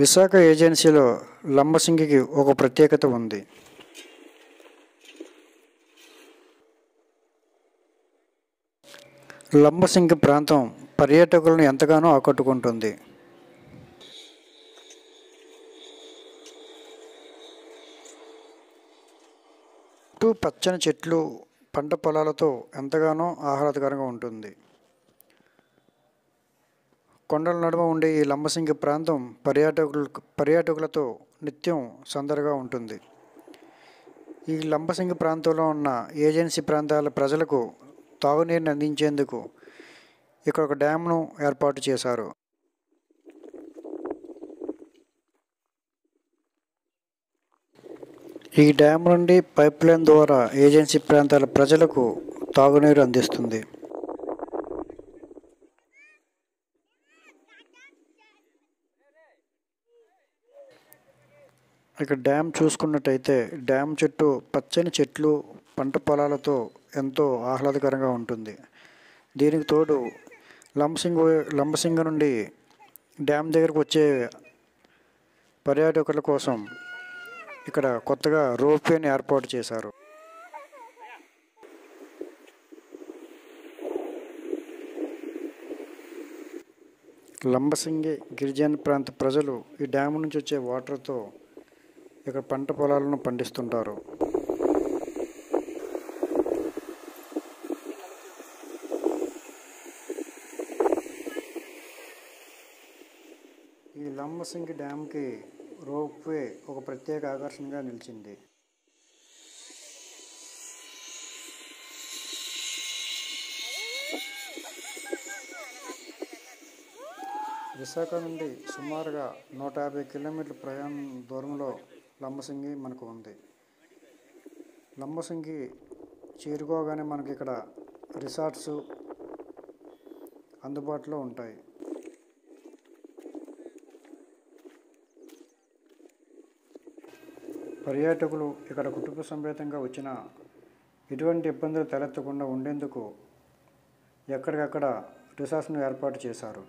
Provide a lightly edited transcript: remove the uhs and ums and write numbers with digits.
విశాఖ ఏజెన్సీలో లంబసింగికి ఒక ప్రత్యేకత ఉంది. లంబసింగి ప్రాంతం పర్యాటకులను ఎంతగానో ఆకట్టుకుంటుంది. చుట్టూ పచ్చని చెట్లు, పంట పొలాలతో ఎంతగానో ఆహ్లాదకరంగా ఉంటుంది. కొండల నడుమ ఉండే ఈ లంబసింగి ప్రాంతం పర్యాటకులతో నిత్యం సందడిగా ఉంటుంది. ఈ లంబసింగి ప్రాంతంలో ఉన్న ఏజెన్సీ ప్రాంతాల ప్రజలకు తాగునీరుని అందించేందుకు ఇక్కడ ఒక డ్యామ్ను ఏర్పాటు చేశారు. ఈ డ్యామ్ నుండి పైప్ లైన్ ద్వారా ఏజెన్సీ ప్రాంతాల ప్రజలకు తాగునీరు అందిస్తుంది. ఇక్కడ డ్యామ్ చూసుకున్నట్టయితే డ్యామ్ చుట్టూ పచ్చని చెట్లు, పంట పొలాలతో ఎంతో ఆహ్లాదకరంగా ఉంటుంది. దీనికి తోడు లంబసింగి నుండి డ్యామ్ దగ్గరకు వచ్చే పర్యాటకుల కోసం ఇక్కడ కొత్తగా రోప్వేని ఏర్పాటు చేశారు. లంబసింగి గిరిజన ప్రాంత ప్రజలు ఈ డ్యామ్ నుంచి వచ్చే వాటర్తో ఇక్కడ పంట పొలాలను పండిస్తుంటారు. ఈ లంబసింగి డ్యామ్కి రోప్వే ఒక ప్రత్యేక ఆకర్షణగా నిలిచింది. విశాఖ నుండి సుమారుగా 150 కిలోమీటర్ల ప్రయాణ దూరంలో లంబసింగి మనకు ఉంది. లంబసింగి చేరుకోగానే మనకి ఇక్కడ రిసార్ట్స్ అందుబాటులో ఉంటాయి. పర్యాటకులు ఇక్కడ కుటుంబ సమేతంగా వచ్చిన ఎటువంటి ఇబ్బందులు తలెత్తకుండా ఉండేందుకు ఎక్కడికక్కడ రిసార్ట్స్ను ఏర్పాటు చేశారు.